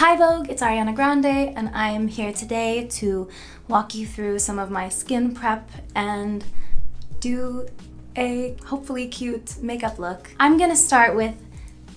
Hi Vogue, it's Ariana Grande and I am here today to walk you through some of my skin prep and do a hopefully cute makeup look. I'm gonna start with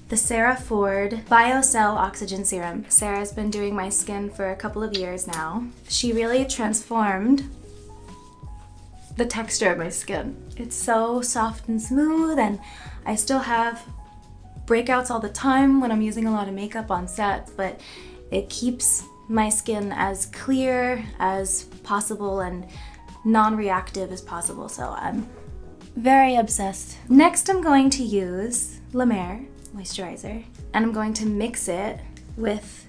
the Sarah Ford BioCell Oxygen Serum. Sarah's been doing my skin for a couple of years now. She really transformed the texture of my skin. It's so soft and smooth, and I still have breakouts all the time when I'm using a lot of makeup on set, but it keeps my skin as clear as possible and non-reactive as possible, so I'm very obsessed. Next, I'm going to use La Mer moisturizer, and I'm going to mix it with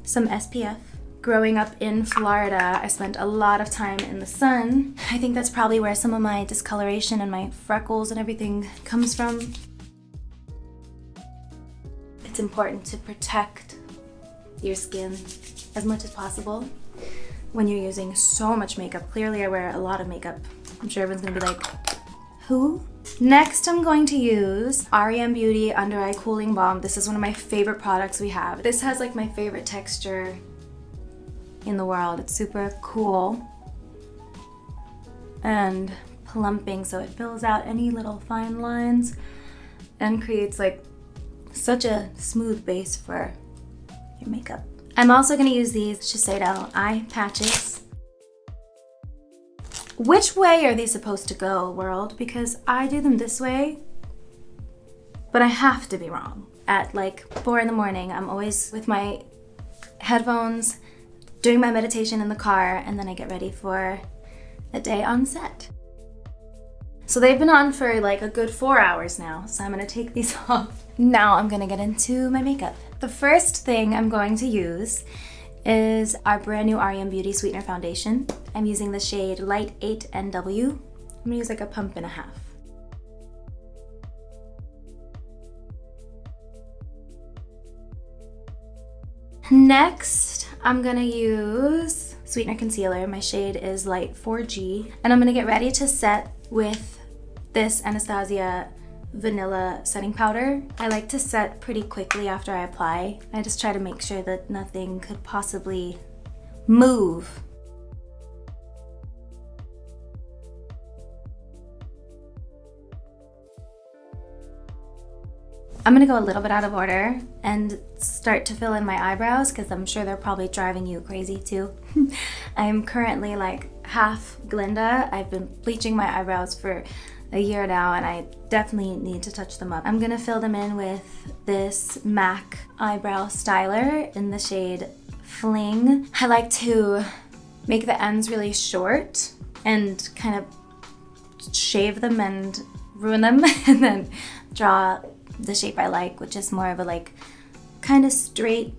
some SPF. Growing up in Florida, I spent a lot of time in the sun. I think that's probably where some of my discoloration and my freckles and everything comes from. It's important to protect your skin as much as possible when you're using so much makeup. Clearly I wear a lot of makeup. I'm sure everyone's gonna be like, who? Next, I'm going to use r.e.m. Beauty Under Eye Cooling Balm. This is one of my favorite products we have. This has like my favorite texture in the world. It's super cool and plumping, so it fills out any little fine lines and creates like such a smooth base for your makeup. I'm also going to use these Shiseido eye patches. Which way are they supposed to go, world? Because I do them this way, but I have to be wrong. At like 4 in the morning, I'm always with my headphones doing my meditation in the car, and then I get ready for a day on set. So they've been on for like a good 4 hours now, so I'm gonna take these off. Now I'm gonna get into my makeup. The first thing I'm going to use is our brand new r.e.m. Beauty Sweetener Foundation. I'm using the shade Light 8 NW. I'm gonna use like a pump and a half. Next, I'm gonna use Sweetener Concealer. My shade is Light 4G. And I'm gonna get ready to set with this Anastasia Vanilla Setting Powder. I like to set pretty quickly after I apply. I just try to make sure that nothing could possibly move. I'm gonna go a little bit out of order and start to fill in my eyebrows because I'm sure they're probably driving you crazy too. I'm currently like half Glinda. I've been bleaching my eyebrows for a year now and I definitely need to touch them up. I'm gonna fill them in with this MAC eyebrow styler in the shade Fling. I like to make the ends really short and kind of shave them and ruin them and then draw the shape I like, which is more of a like kind of straight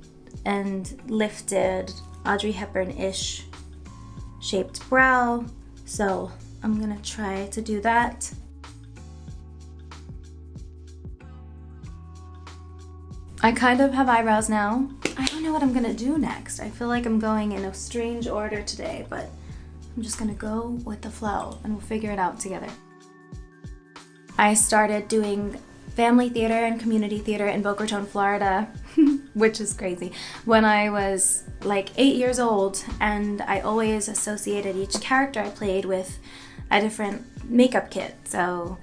and lifted Audrey Hepburn-ish shaped brow. So I'm gonna try to do that. I kind of have eyebrows now. I don't know what I'm gonna do next. I feel like I'm going in a strange order today, but I'm just gonna go with the flow and we'll figure it out together. I started doing family theater and community theater in Boca Raton, Florida, which is crazy, when I was like 8 years old, and I always associated each character I played with a different makeup kit. So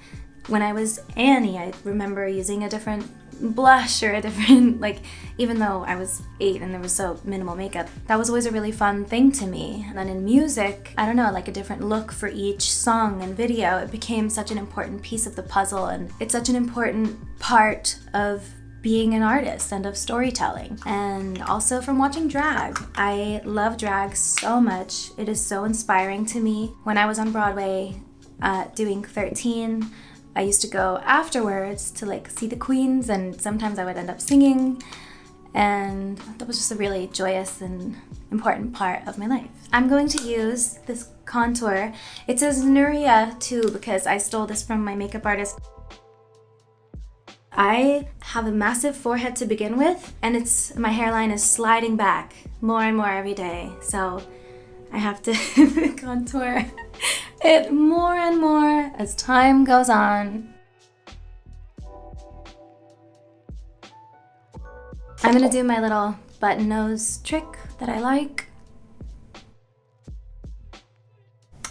when I was Annie, I remember using a different blush or a different, like, even though I was 8 and there was so minimal makeup, that was always a really fun thing to me. And then in music, I don't know, like a different look for each song and video. It became such an important piece of the puzzle, and it's such an important part of being an artist and of storytelling. And also from watching drag. I love drag so much. It is so inspiring to me. When I was on Broadway doing 13, I used to go afterwards to like see the queens, and sometimes I would end up singing, and that was just a really joyous and important part of my life. I'm going to use this contour. It says Nuria too because I stole this from my makeup artist. I have a massive forehead to begin with, and my hairline is sliding back more and more every day, so I have to contour it more and more as time goes on. I'm gonna do my little button nose trick that I like.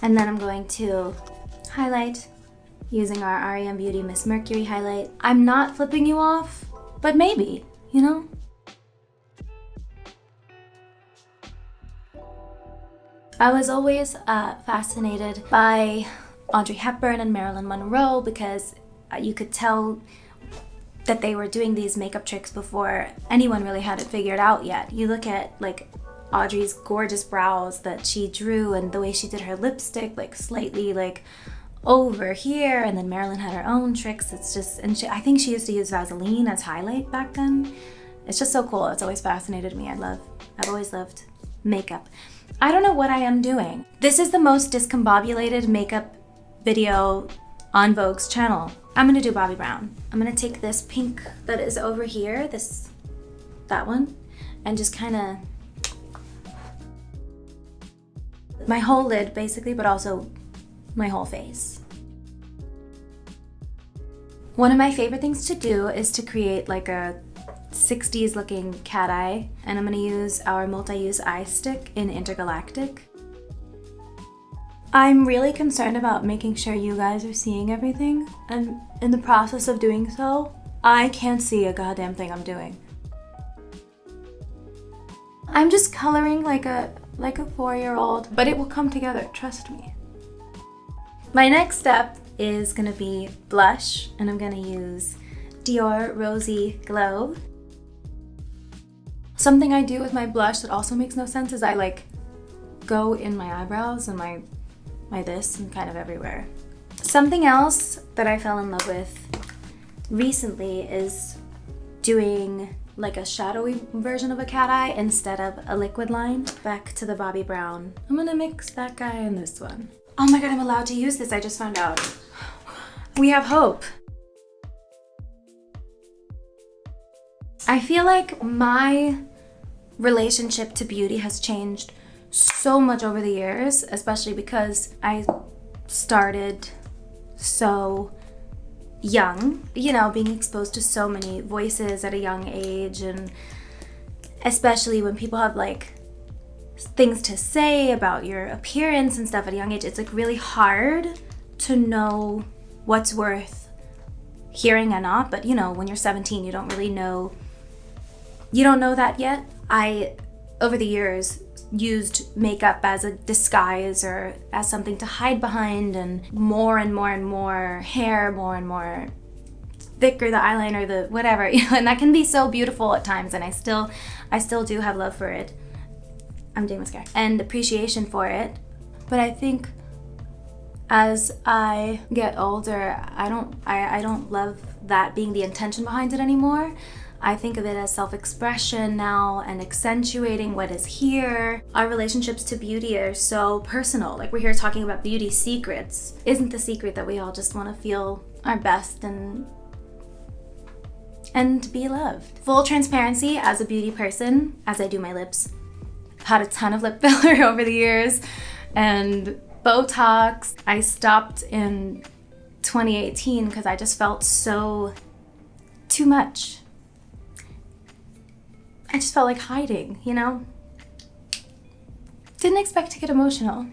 And then I'm going to highlight using our REM Beauty Miss Mercury highlight. I'm not flipping you off, but maybe, you know? I was always fascinated by Audrey Hepburn and Marilyn Monroe because you could tell that they were doing these makeup tricks before anyone really had it figured out yet. You look at like Audrey's gorgeous brows that she drew and the way she did her lipstick, like slightly like over here, and then Marilyn had her own tricks. It's just, and I think she used to use Vaseline as highlight back then. It's just so cool. It's always fascinated me. I've always loved makeup. I don't know what I am doing. This is the most discombobulated makeup video on Vogue's channel. I'm gonna do Bobbi Brown. I'm gonna take this pink that is over here, that one, and just kind of my whole lid basically, but also my whole face. One of my favorite things to do is to create like a 60s looking cat eye, and I'm gonna use our multi-use eye stick in Intergalactic. I'm really concerned about making sure you guys are seeing everything, and in the process of doing so, I can't see a goddamn thing I'm doing. I'm just coloring like a 4-year-old, but it will come together, trust me. My next step is gonna be blush, and I'm gonna use Dior Rosy Glow. Something I do with my blush that also makes no sense is I like go in my eyebrows and my this and kind of everywhere. Something else that I fell in love with recently is doing like a shadowy version of a cat eye instead of a liquid line. Back to the Bobbi Brown. I'm gonna mix that guy and this one. Oh my god, I'm allowed to use this, I just found out. We have hope. I feel like my relationship to beauty has changed so much over the years, especially because I started so young, you know, being exposed to so many voices at a young age, and especially when people have like things to say about your appearance and stuff at a young age, it's like really hard to know what's worth hearing and not. But you know, when you're 17, you don't really know, you don't know that yet. I, over the years, used makeup as a disguise or as something to hide behind, and more hair, more and more thicker the eyeliner, the whatever, you know, and that can be so beautiful at times, and I still do have love for it. I'm doing mascara and appreciation for it, but I think as I get older, I don't love that being the intention behind it anymore. I think of it as self-expression now and accentuating what is here. Our relationships to beauty are so personal. Like, we're here talking about beauty secrets. Isn't the secret that we all just want to feel our best and be loved? Full transparency, as a beauty person, as I do my lips, I've had a ton of lip filler over the years and Botox. I stopped in 2018 because I just felt so too much. I just felt like hiding, you know? Didn't expect to get emotional.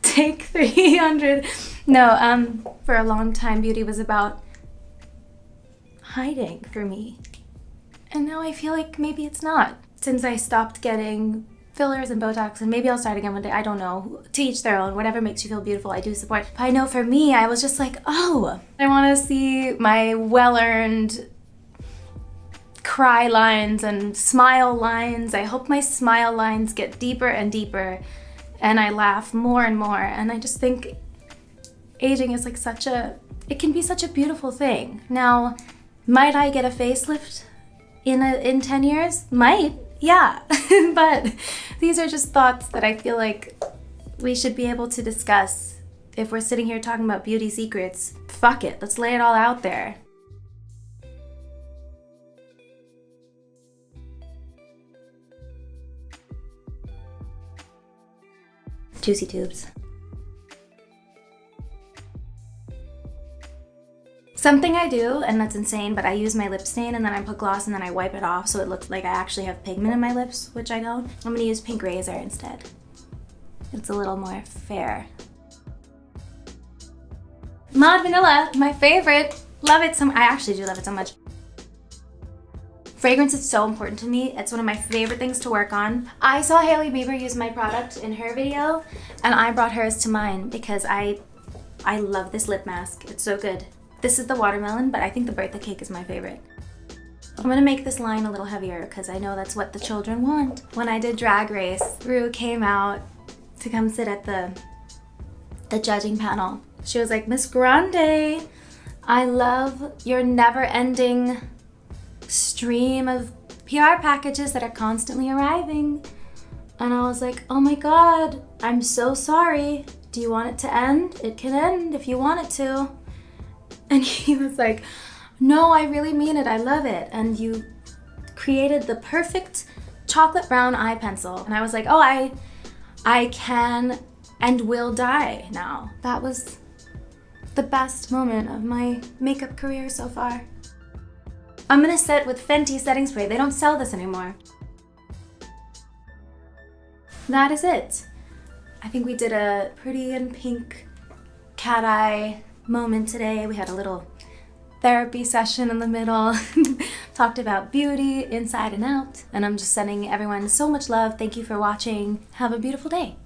Take 300. No, for a long time, beauty was about hiding for me. And now I feel like maybe it's not. Since I stopped getting fillers and Botox, and maybe I'll start again one day, I don't know. To each their own, whatever makes you feel beautiful, I do support. But I know for me, I was just like, oh, I want to see my well-earned cry lines and smile lines. I hope my smile lines get deeper and deeper, and I laugh more and more. And I just think aging is like it can be such a beautiful thing. Now, might I get a facelift in 10 years? Might, yeah. But these are just thoughts that I feel like we should be able to discuss. If we're sitting here talking about beauty secrets, fuck it, let's lay it all out there. Juicy tubes. Something I do, and that's insane, but I use my lip stain and then I put gloss and then I wipe it off so it looks like I actually have pigment in my lips, which I don't. I'm gonna use Pink Razor instead. It's a little more fair. Mod Vanilla, my favorite. Love it I actually do love it so much. Fragrance is so important to me. It's one of my favorite things to work on. I saw Hailey Bieber use my product in her video, and I brought hers to mine because I love this lip mask. It's so good. This is the watermelon, but I think the birthday cake is my favorite. I'm gonna make this line a little heavier because I know that's what the children want. When I did Drag Race, Rue came out to come sit at the judging panel. She was like, Miss Grande, I love your never-ending stream of PR packages that are constantly arriving. And I was like, oh my God, I'm so sorry. Do you want it to end? It can end if you want it to. And he was like, no, I really mean it. I love it. And you created the perfect chocolate brown eye pencil. And I was like, oh, I can and will die now. That was the best moment of my makeup career so far. I'm gonna set with Fenty setting spray. They don't sell this anymore. That is it. I think we did a pretty in pink cat eye moment today. We had a little therapy session in the middle. Talked about beauty inside and out. And I'm just sending everyone so much love. Thank you for watching. Have a beautiful day.